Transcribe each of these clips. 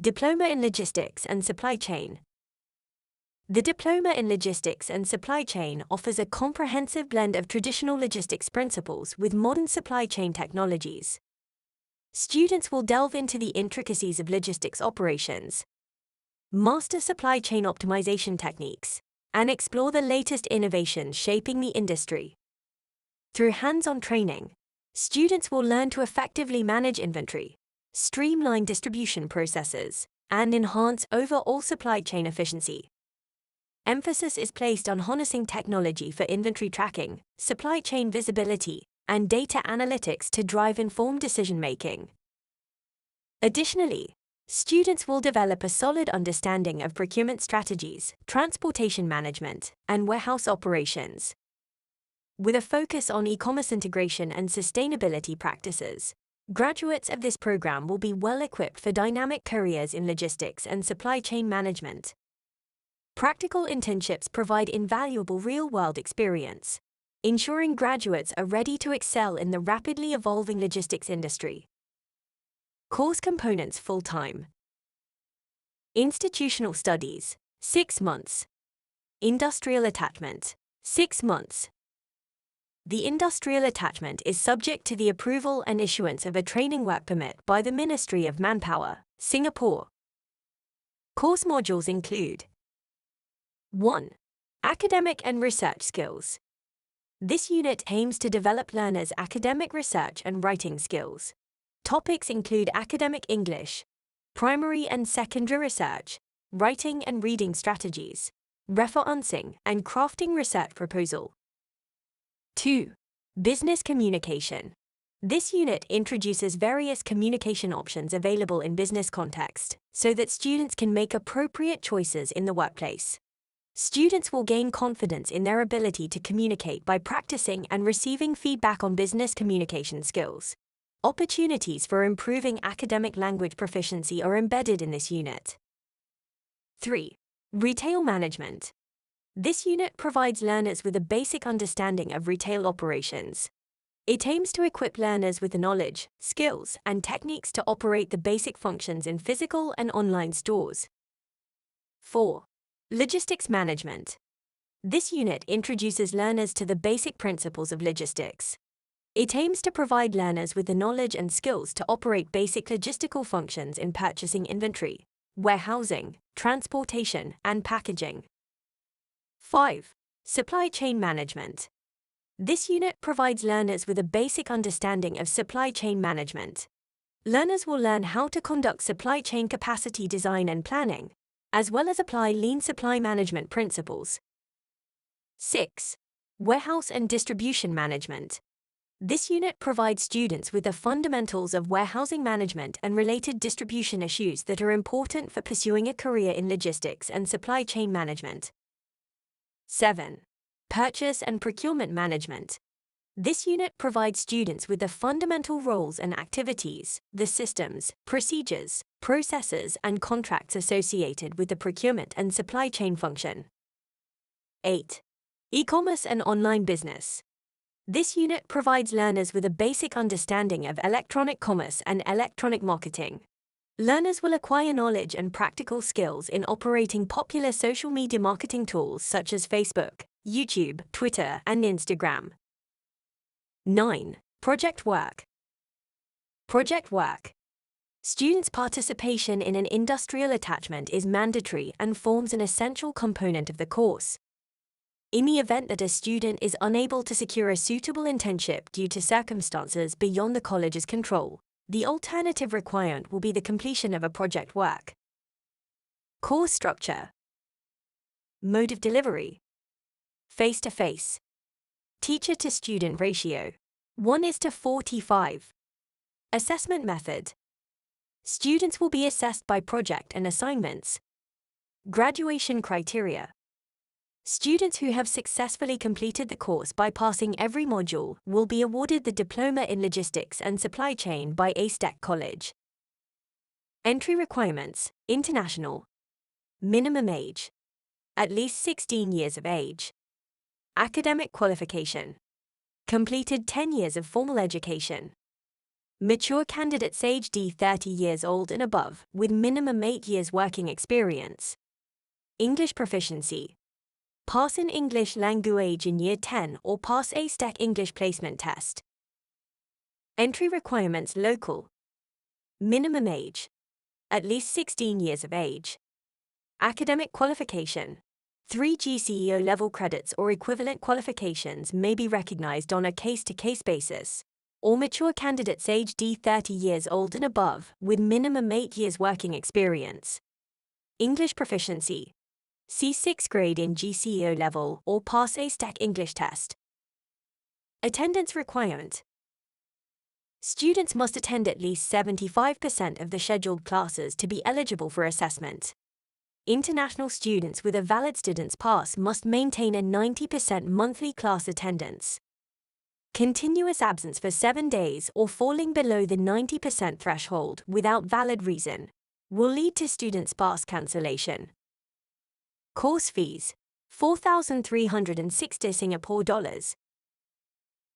Diploma in Logistics and Supply Chain. The Diploma in Logistics and Supply Chain offers a comprehensive blend of traditional logistics principles with modern supply chain technologies. Students will delve into the intricacies of logistics operations, master supply chain optimization techniques, and explore the latest innovations shaping the industry. Through hands-on training, students will learn to effectively manage inventory, streamline distribution processes, and enhance overall supply chain efficiency. Emphasis is placed on harnessing technology for inventory tracking, supply chain visibility, and data analytics to drive informed decision-making. Additionally, students will develop a solid understanding of procurement strategies, transportation management, and warehouse operations. With a focus on e-commerce integration and sustainability practices, graduates of this program will be well equipped for dynamic careers in logistics and supply chain management. Practical internships provide invaluable real-world experience, ensuring graduates are ready to excel in the rapidly evolving logistics industry. Course components full-time. Institutional studies, 6 months. Industrial attachment, 6 months. The industrial attachment is subject to the approval and issuance of a training work permit by the Ministry of Manpower, Singapore. Course modules include 1. Academic and research skills. This unit aims to develop learners' academic research and writing skills. Topics include academic English, primary and secondary research, writing and reading strategies, referencing and crafting research proposal. 2. Business communication. This unit introduces various communication options available in business context, so that students can make appropriate choices in the workplace. Students will gain confidence in their ability to communicate by practicing and receiving feedback on business communication skills. Opportunities for improving academic language proficiency are embedded in this unit. 3. Retail management. This unit provides learners with a basic understanding of retail operations. It aims to equip learners with the knowledge, skills, and techniques to operate the basic functions in physical and online stores. 4. Logistics management. This unit introduces learners to the basic principles of logistics. It aims to provide learners with the knowledge and skills to operate basic logistical functions in purchasing inventory, warehousing, transportation, and packaging. 5. Supply chain management. This unit provides learners with a basic understanding of supply chain management. Learners will learn how to conduct supply chain capacity design and planning, as well as apply lean supply management principles. 6. Warehouse and distribution management. This unit provides students with the fundamentals of warehousing management and related distribution issues that are important for pursuing a career in logistics and supply chain management. 7. Purchase and procurement management. This unit provides students with the fundamental roles and activities, the systems, procedures, processes, and contracts associated with the procurement and supply chain function. 8. E-commerce and online business. This unit provides learners with a basic understanding of electronic commerce and electronic marketing. Learners will acquire knowledge and practical skills in operating popular social media marketing tools such as Facebook, YouTube, Twitter, and Instagram. 9. Project work. Project work. Students' participation in an industrial attachment is mandatory and forms an essential component of the course. In the event that a student is unable to secure a suitable internship due to circumstances beyond the college's control, the alternative requirement will be the completion of a project work. Course structure. Mode of delivery. Face-to-face. Teacher-to-student ratio. 1:45. Assessment method. Students will be assessed by project and assignments. Graduation criteria. Students who have successfully completed the course by passing every module will be awarded the Diploma in Logistics and Supply Chain by ASTEC College. Entry requirements: international. Minimum age: at least 16 years of age. Academic qualification: completed 10 years of formal education. Mature candidates aged 30 years old and above, with minimum 8 years working experience. English proficiency. Pass in English language in Year 10 or pass a STEC English placement test. Entry requirements local. Minimum age. At least 16 years of age. Academic qualification. 3 GCE level credits or equivalent qualifications may be recognized on a case-to-case basis. All mature candidates aged 30 years old and above, with minimum 8 years working experience. English proficiency. C6 grade in GCE level or pass a STEC English test. Attendance requirement. Students must attend at least 75% of the scheduled classes to be eligible for assessment. International students with a valid student's pass must maintain a 90% monthly class attendance. Continuous absence for 7 days or falling below the 90% threshold without valid reason will lead to student's pass cancellation. Course fees, 4,360 Singapore dollars.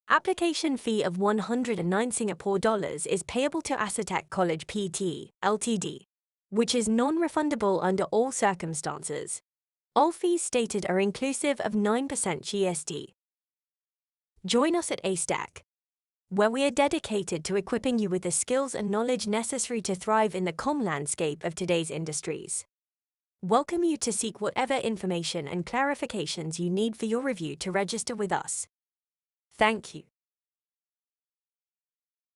Application fee of 109 Singapore dollars is payable to Asatec College PT, Ltd, which is non-refundable under all circumstances. All fees stated are inclusive of 9% GST. Join us at ASTEC, where we are dedicated to equipping you with the skills and knowledge necessary to thrive in the comm landscape of today's industries. Welcome you to seek whatever information and clarifications you need for your review to register with us. Thank you.